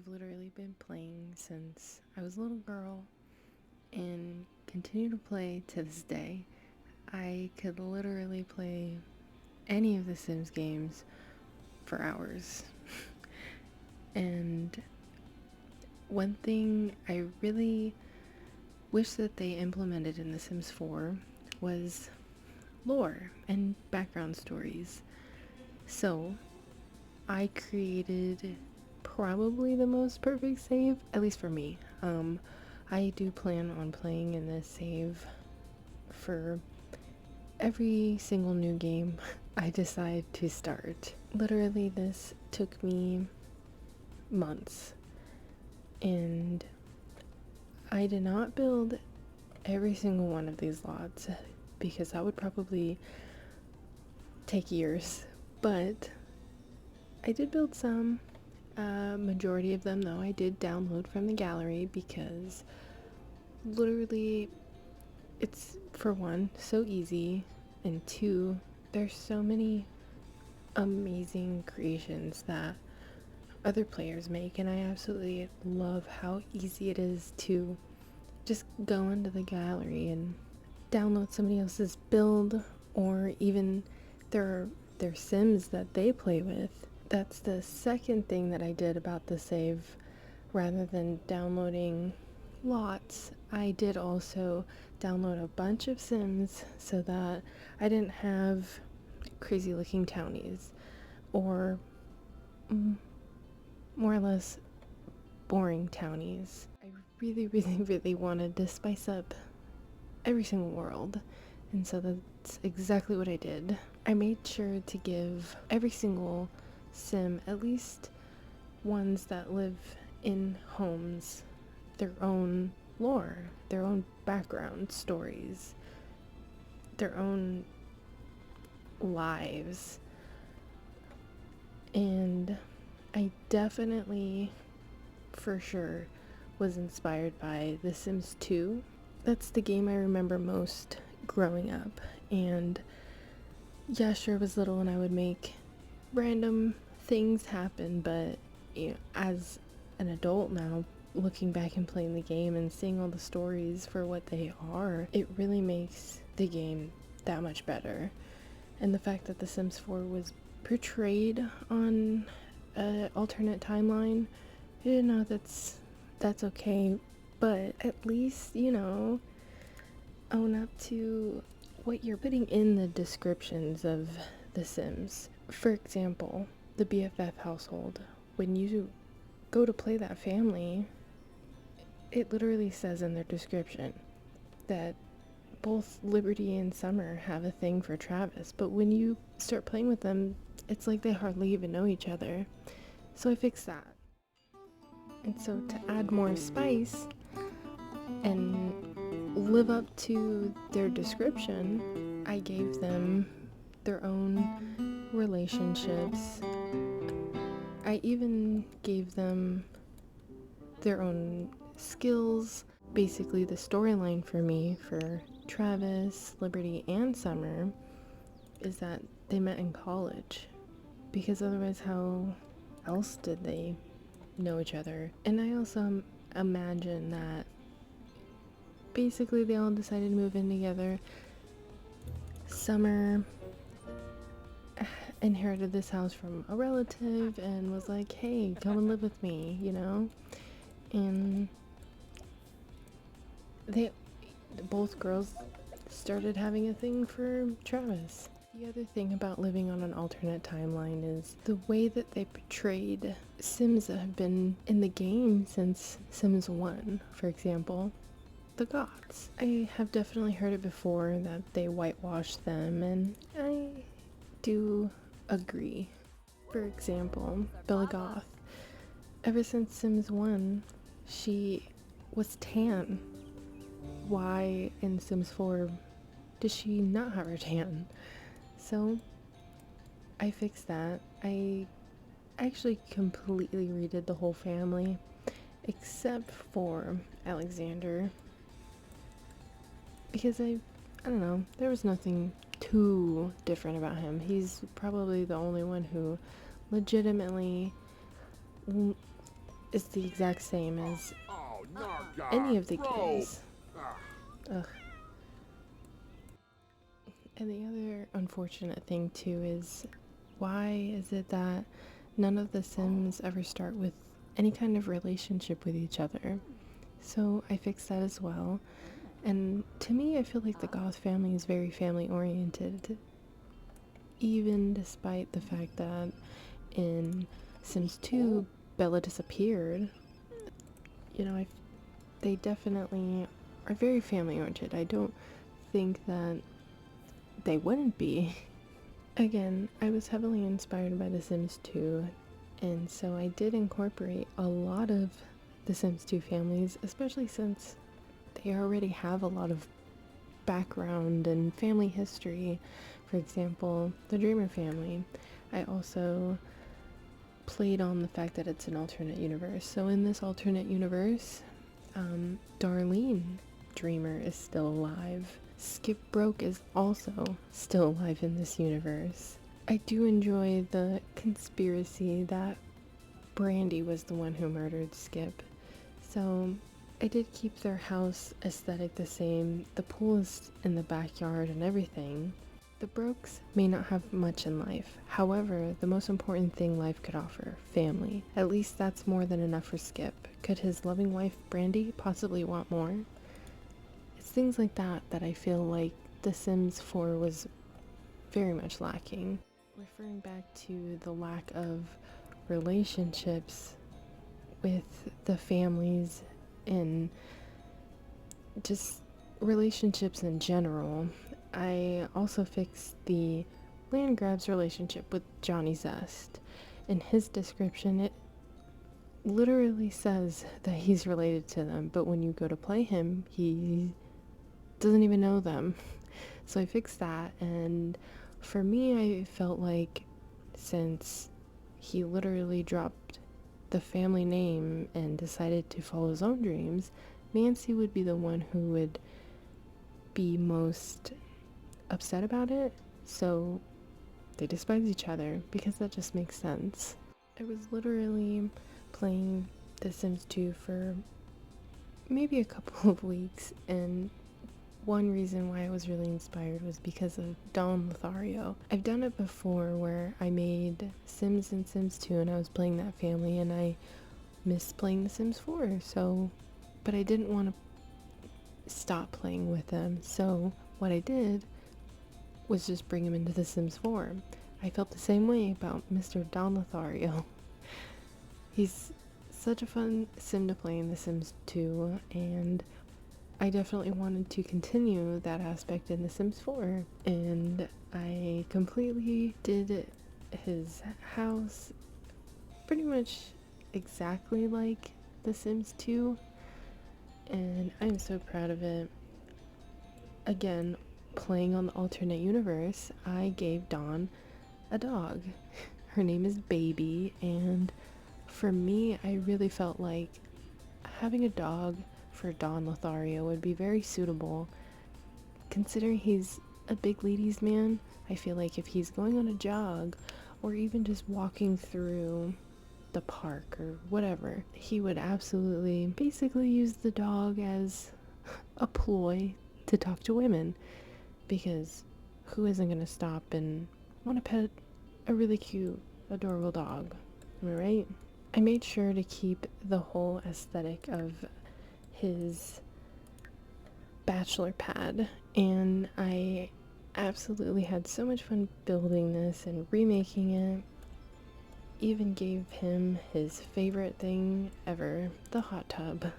I've literally been playing since I was a little girl and continue to play to this day. I could literally play any of the Sims games for hours. And one thing I really wish that they implemented in The Sims 4 was lore and background stories. So I created probably the most perfect save, at least for me. I do plan on playing in this save for every single new game I decide to start. Literally, this took me months, and I did not build every single one of these lots because that would probably take years, but I did build some. Majority of them, though, I did download from the gallery because literally it's, for one, so easy, and two, there's so many amazing creations that other players make, and I absolutely love how easy it is to just go into the gallery and download somebody else's build or even their Sims that they play with. That's the second thing that I did about the save. Rather than downloading lots, I did also download a bunch of Sims so that I didn't have crazy looking townies or more or less boring townies. I really wanted to spice up every single world, and so that's exactly what I did. I made sure to give every single Sim, at least ones that live in homes, their own lore, their own background stories, their own lives. And I definitely, for sure, was inspired by The Sims 2. That's the game I remember most growing up. And yeah, sure, I was little and I would make random things happen, but you know, as an adult now, looking back and playing the game and seeing all the stories for what they are, it really makes the game that much better. And the fact that The Sims 4 was portrayed on an alternate timeline, you know, that's okay, but at least, you know, own up to what you're putting in the descriptions of The Sims. For example, the BFF household. When you go to play that family, it literally says in their description that both Liberty and Summer have a thing for Travis, but when you start playing with them, it's like they hardly even know each other. So I fixed that. And so to add more spice and live up to their description, I gave them their own relationships. I even gave them their own skills. Basically, the storyline for me, for Travis, Liberty, and Summer, is that they met in college. Because otherwise, how else did they know each other? And I also imagine that basically they all decided to move in together. Summer inherited this house from a relative and was like, hey, come and live with me, you know? And both girls started having a thing for Travis. The other thing about living on an alternate timeline is the way that they portrayed Sims that have been in the game since Sims 1, for example. The Goths. I have definitely heard it before that they whitewashed them, and I do agree. For example, Bella Goth. Ever since Sims 1, she was tan. Why in Sims 4 does she not have her tan? So I fixed that. I actually completely redid the whole family except for Alexander, because I don't know, there was nothing too different about him. He's probably the only one who legitimately is the exact same as any of the games. Ugh. And the other unfortunate thing too is, why is it that none of the Sims ever start with any kind of relationship with each other? So I fixed that as well. And to me, I feel like the Goth family is very family oriented, even despite the fact that in Sims 2, Bella disappeared. You know, they definitely are very family oriented. I don't think that they wouldn't be. Again, I was heavily inspired by The Sims 2, and so I did incorporate a lot of The Sims 2 families, especially since they already have a lot of background and family history. For example, the Dreamer family. I also played on the fact that it's an alternate universe. So in this alternate universe, Darlene Dreamer is still alive. Skip Broke is also still alive in this universe. I do enjoy the conspiracy that Brandy was the one who murdered Skip. So I did keep their house aesthetic the same. The pool is in the backyard and everything. The Brokes may not have much in life. However, the most important thing life could offer, family. At least that's more than enough for Skip. Could his loving wife, Brandy, possibly want more? It's things like that that I feel like The Sims 4 was very much lacking. Referring back to the lack of relationships with the families and just relationships in general, I also fixed the Landgrab's relationship with Johnny Zest. In his description, it literally says that he's related to them, but when you go to play him, he doesn't even know them. So I fixed that, and for me, I felt like since he literally dropped the family name and decided to follow his own dreams, Nancy would be the one who would be most upset about it. So they despise each other because that just makes sense. I was literally playing The Sims 2 for maybe a couple of weeks, and one reason why I was really inspired was because of Don Lothario. I've done it before where I made Sims in Sims 2 and I was playing that family, and I missed playing The Sims 4, but I didn't want to stop playing with them, so what I did was just bring him into The Sims 4. I felt the same way about Mr. Don Lothario. He's such a fun sim to play in The Sims 2, and I definitely wanted to continue that aspect in The Sims 4, and I completely did his house pretty much exactly like The Sims 2, and I'm so proud of it. Again, playing on the alternate universe, I gave Dawn a dog. Her name is Baby, and for me, I really felt like having a dog for Don Lothario would be very suitable. Considering he's a big ladies man, I feel like if he's going on a jog or even just walking through the park or whatever, he would absolutely basically use the dog as a ploy to talk to women, because who isn't going to stop and want to pet a really cute, adorable dog? Am I right? I made sure to keep the whole aesthetic of his bachelor pad, and I absolutely had so much fun building this and remaking it. Even gave him his favorite thing ever, the hot tub.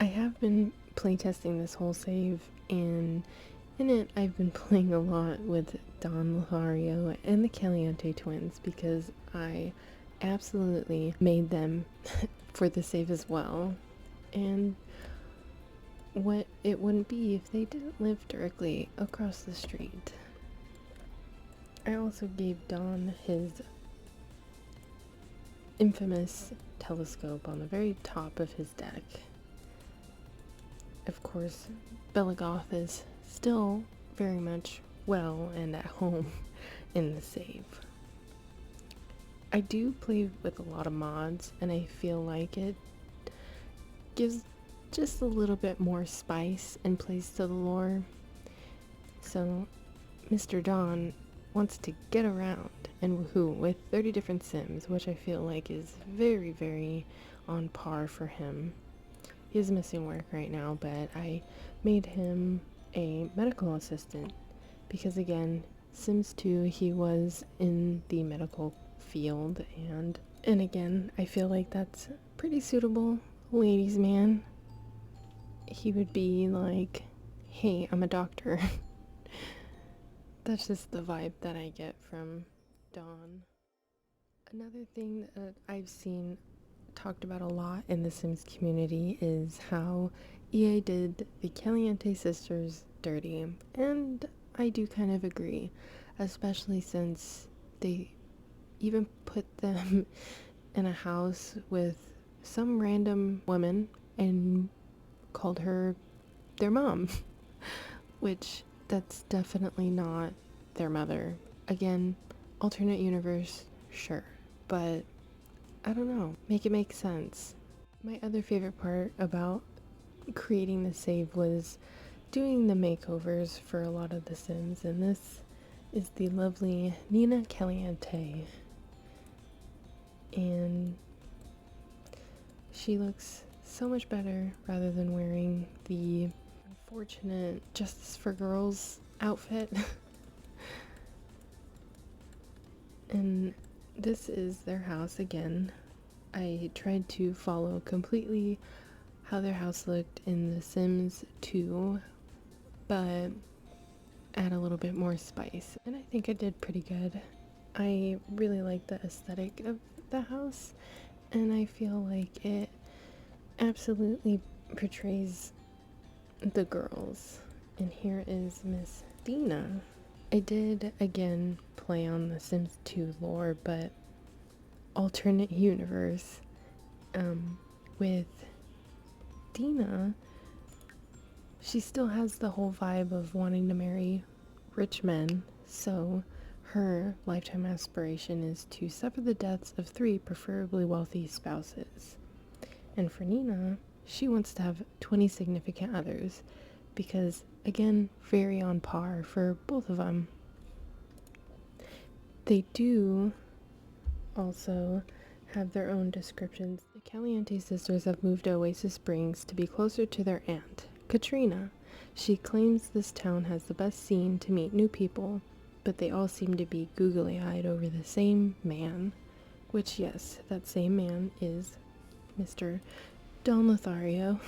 I have been playtesting this whole save, and in it I've been playing a lot with Don Lothario and the Caliente twins because I absolutely made them for the save as well, and what it wouldn't be if they didn't live directly across the street. I also gave Don his infamous telescope on the very top of his deck. Of course, Bella Goth is still very much well and at home in the save. I do play with a lot of mods, and I feel like it gives just a little bit more spice and place to the lore. So Mr. Don wants to get around and woohoo with 30 different Sims, which I feel like is very, very on par for him. He is missing work right now, but I made him a medical assistant because, again, Sims 2, he was in the medical field, and again, I feel like that's pretty suitable. Ladies' man. He would be like, hey, I'm a doctor. That's just the vibe that I get from Dawn. Another thing that I've seen talked about a lot in the Sims community is how EA did the Caliente sisters dirty, and I do kind of agree, especially since they even put them in a house with some random woman and called her their mom, which that's definitely not their mother. Again, alternate universe, sure, but I don't know, make it make sense. My other favorite part about creating the save was doing the makeovers for a lot of the Sims, and this is the lovely Nina Caliente, and she looks so much better rather than wearing the unfortunate Justice for Girls outfit. And this is their house again. I tried to follow completely how their house looked in The Sims 2, but add a little bit more spice, and I think I did pretty good. I really like the aesthetic of the house, and I feel like it absolutely portrays the girls. And here is Miss Dina. I did again play on the Sims 2 lore, but alternate universe. With Dina, she still has the whole vibe of wanting to marry rich men, so her lifetime aspiration is to suffer the deaths of 3 preferably wealthy spouses. And for Nina, she wants to have 20 significant others because, again, very on par for both of them. They do also have their own descriptions. The Caliente sisters have moved to Oasis Springs to be closer to their aunt, Katrina. She claims this town has the best scene to meet new people, but they all seem to be googly-eyed over the same man, which, yes, that same man is Mr. Don Lothario.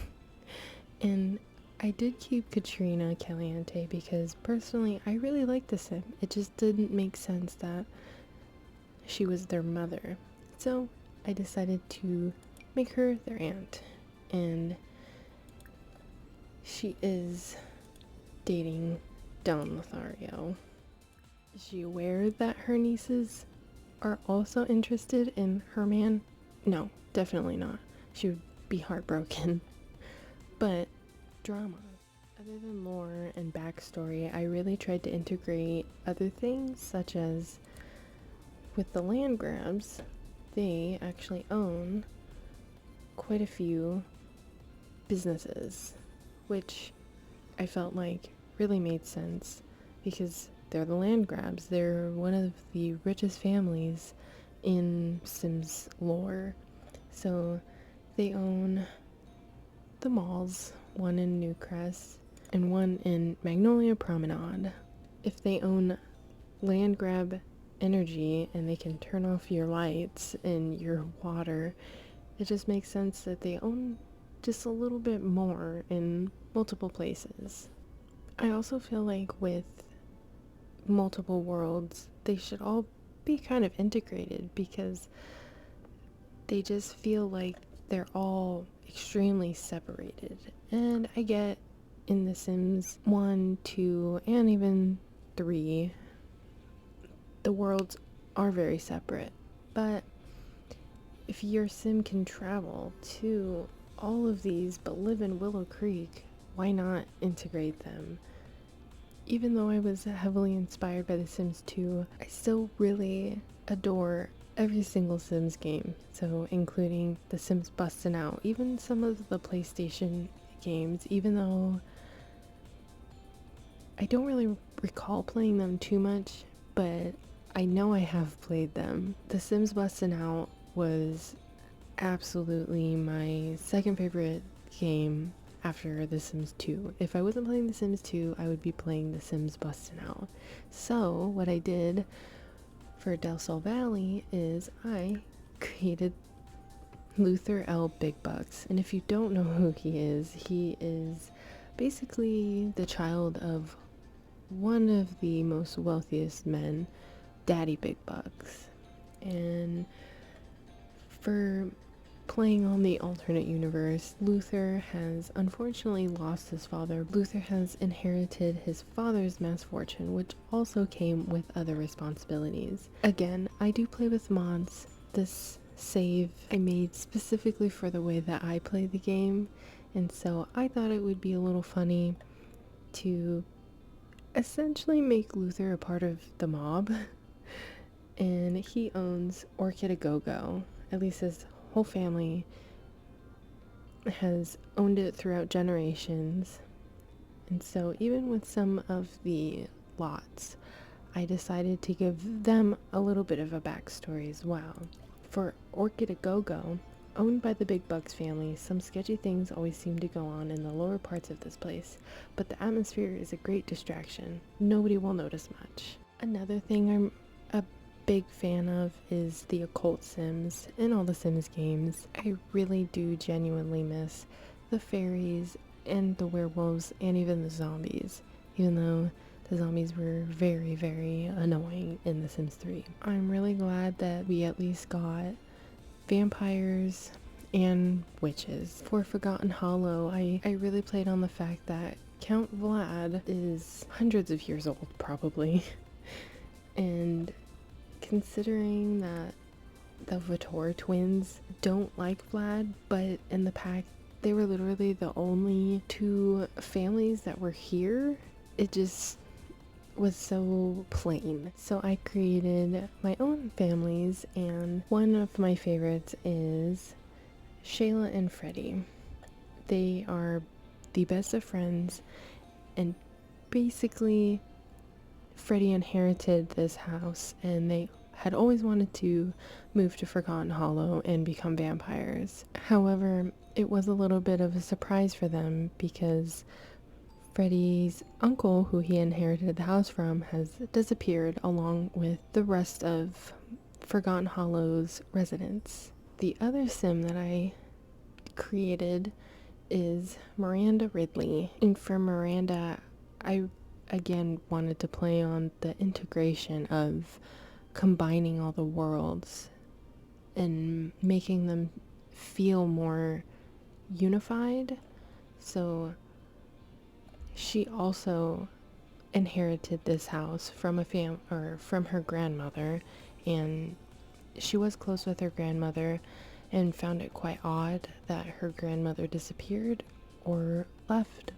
And I did keep Katrina Caliente because personally I really like the Sim. It just didn't make sense that she was their mother. So I decided to make her their aunt, and she is dating Don Lothario. Is she aware that her nieces are also interested in her man? No, definitely not. She would be heartbroken. But drama. Other than lore and backstory, I really tried to integrate other things, such as with the land grabs, they actually own quite a few businesses, which I felt like really made sense because they're the land grabs. They're one of the richest families in Sims lore. So they own the malls, one in Newcrest and one in Magnolia Promenade. If they own land grab energy and they can turn off your lights and your water, it just makes sense that they own just a little bit more in multiple places. I also feel like with multiple worlds, they should all be kind of integrated because they just feel like they're all extremely separated. And I get in The Sims 1, 2, and even 3, the worlds are very separate. But if your Sim can travel to all of these but live in Willow Creek, why not integrate them? Even though I was heavily inspired by The Sims 2, I still really adore every single Sims game, so including The Sims Bustin' Out, even some of the PlayStation games, even though I don't really recall playing them too much, but I know I have played them. The Sims Bustin' Out was absolutely my second favorite game after The Sims 2. If I wasn't playing The Sims 2, I would be playing The Sims Bustin' Out. So what I did for Del Sol Valley is I created Luther L. Big Bucks. And if you don't know who he is basically the child of one of the most wealthiest men, Daddy Big Bucks. And for playing on the alternate universe, Luther has unfortunately lost his father. Luther has inherited his father's misfortune, which also came with other responsibilities. Again, I do play with mods. This save I made specifically for the way that I play the game, and so I thought it would be a little funny to essentially make Luther a part of the mob. And he owns Orchid A Go-Go. At least his whole family has owned it throughout generations. And so even with some of the lots, I decided to give them a little bit of a backstory as well. For Orchid A Go-Go, owned by the Big Bucks family, some sketchy things always seem to go on in the lower parts of this place, but the atmosphere is a great distraction. Nobody will notice much. Another thing I'm a big fan of is the Occult Sims in all the Sims games. I really do genuinely miss the fairies and the werewolves and even the zombies, even though the zombies were very, very annoying in The Sims 3. I'm really glad that we at least got vampires and witches. For Forgotten Hollow, I really played on the fact that Count Vlad is hundreds of years old, probably. And considering that the Vitor twins don't like Vlad, but in the pack they were literally the only two families that were here, it just was so plain. So I created my own families, and one of my favorites is Shayla and Freddie. They are the best of friends, and basically Freddie inherited this house and they had always wanted to move to Forgotten Hollow and become vampires. However, it was a little bit of a surprise for them because Freddie's uncle, who he inherited the house from, has disappeared along with the rest of Forgotten Hollow's residents. The other sim that I created is Miranda Ridley. And for Miranda, I again wanted to play on the integration of combining all the worlds and making them feel more unified. So she also inherited this house from from her grandmother, and she was close with her grandmother and found it quite odd that her grandmother disappeared or left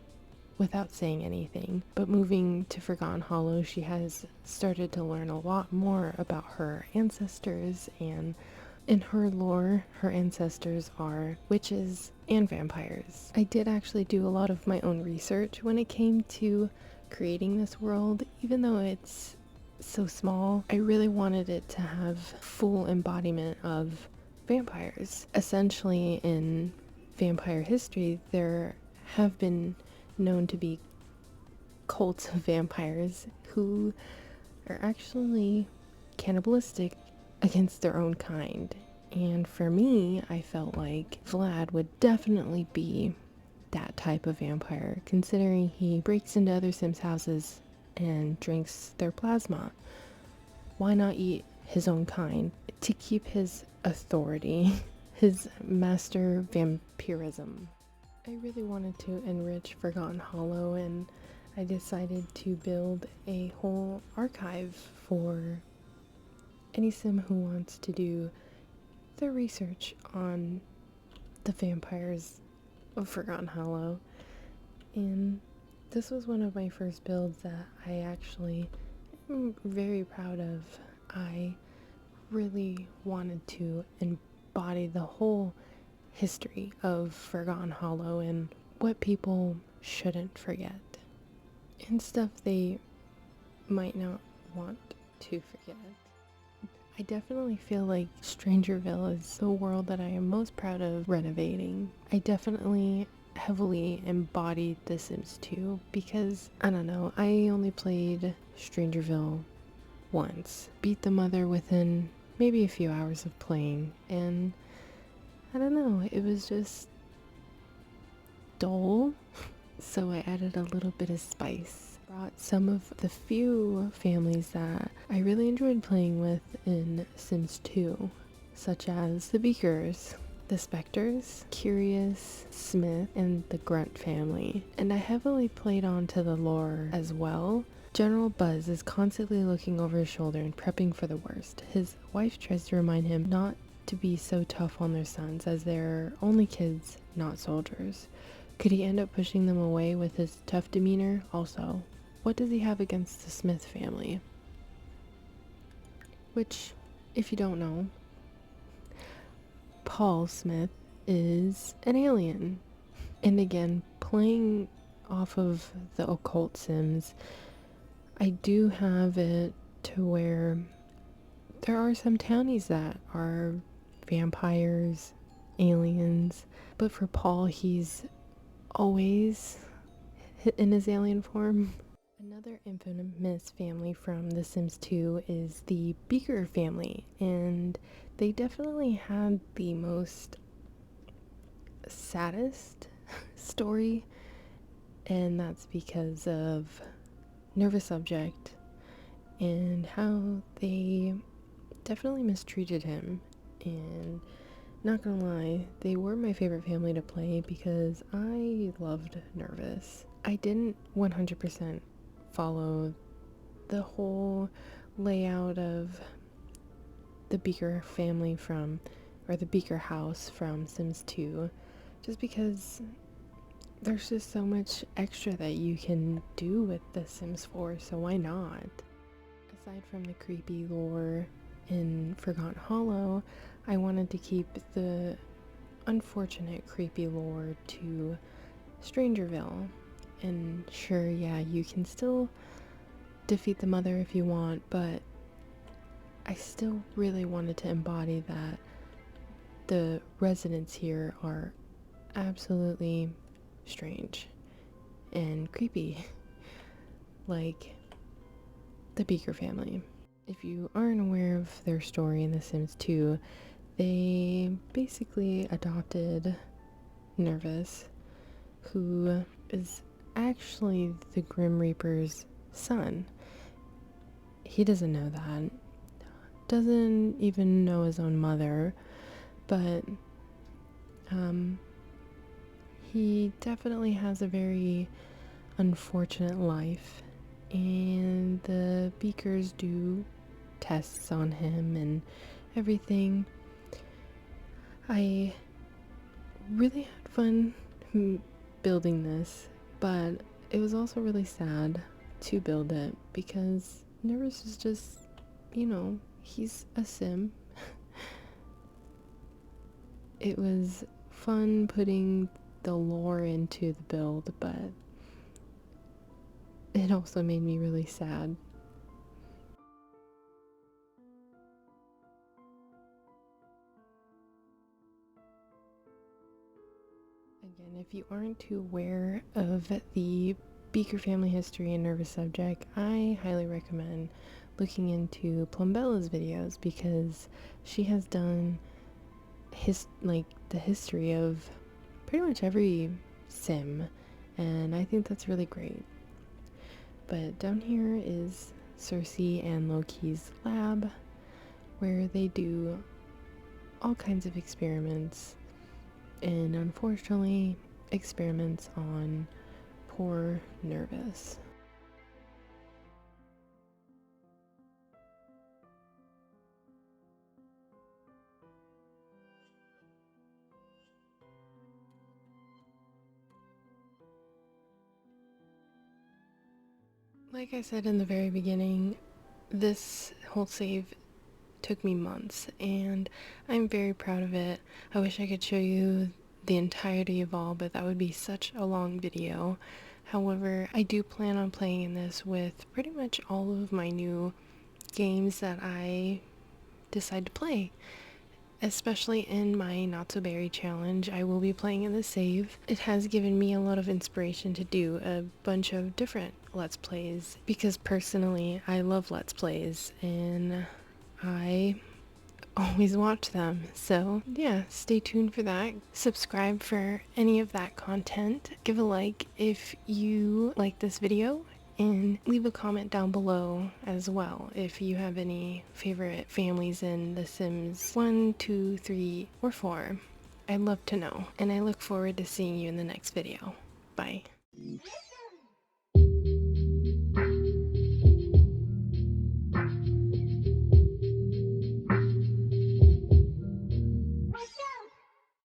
without saying anything. But moving to Forgotten Hollow, she has started to learn a lot more about her ancestors, and in her lore, her ancestors are witches and vampires. I did actually do a lot of my own research when it came to creating this world. Even though it's so small, I really wanted it to have full embodiment of vampires. Essentially, in vampire history, there have been known to be cults of vampires who are actually cannibalistic against their own kind. And for me, I felt like Vlad would definitely be that type of vampire, considering he breaks into other Sims houses and drinks their plasma. Why not eat his own kind to keep his authority, his master vampirism? I really wanted to enrich Forgotten Hollow, and I decided to build a whole archive for any sim who wants to do their research on the vampires of Forgotten Hollow. And this was one of my first builds that I actually am very proud of. I really wanted to embody the whole history of Forgotten Hollow and what people shouldn't forget and stuff they might not want to forget. I definitely feel like Strangerville is the world that I am most proud of renovating. I definitely heavily embodied The Sims 2 because, I don't know, I only played Strangerville once, beat the mother within maybe a few hours of playing, and I don't know, it was just dull. So I added a little bit of spice. Brought some of the few families that I really enjoyed playing with in Sims 2, such as the Beakers, the Spectres, Curious, Smith, and the Grunt family. And I heavily played onto the lore as well. General Buzz is constantly looking over his shoulder and prepping for the worst. His wife tries to remind him not to be so tough on their sons, as they're only kids, not soldiers. Could he end up pushing them away with his tough demeanor? Also, what does he have against the Smith family? Which, if you don't know, Paul Smith is an alien. And again, playing off of the Occult Sims, I do have it to where there are some townies that are vampires, aliens, but for Paul, he's always in his alien form. Another infamous family from The Sims 2 is the Beaker family, and they definitely had the most saddest story, and that's because of Nervous Subject and how they definitely mistreated him. And not gonna lie, they were my favorite family to play because I loved Nervous. I didn't 100% follow the whole layout of the Beaker family or the Beaker house from Sims 2, just because there's just so much extra that you can do with The Sims 4, so why not? Aside from the creepy lore in Forgotten Hollow, I wanted to keep the unfortunate creepy lore to Strangerville. And sure, yeah, you can still defeat the mother if you want, but I still really wanted to embody that the residents here are absolutely strange and creepy, like the Beaker family. If you aren't aware of their story in The Sims 2, they basically adopted Nervous, who is actually the Grim Reaper's son. He doesn't know that, doesn't even know his own mother, but he definitely has a very unfortunate life, and the Beakers do tests on him and everything. I really had fun building this, but it was also really sad to build it because Nervous is just, he's a sim. It was fun putting the lore into the build, but it also made me really sad. Again, if you aren't too aware of the Beaker family history and Nervous Subject, I highly recommend looking into Plumbella's videos because she has done the history of pretty much every sim, and I think that's really great. But down here is Cersei and Loki's lab, where they do all kinds of experiments, and unfortunately experiments on poor Nervous. Like I said in the very beginning, this whole save took me months, and I'm very proud of it. I wish I could show you the entirety of all, but that would be such a long video. However, I do plan on playing in this with pretty much all of my new games that I decide to play. Especially in my Not So Berry challenge, I will be playing in the save. It has given me a lot of inspiration to do a bunch of different Let's Plays, because personally I love Let's Plays and I always watch them. So yeah, stay tuned for that. Subscribe for any of that content. Give a like if you like this video, and leave a comment down below as well if you have any favorite families in The Sims 1, 2, 3, or 4. I'd love to know, and I look forward to seeing you in the next video. Bye.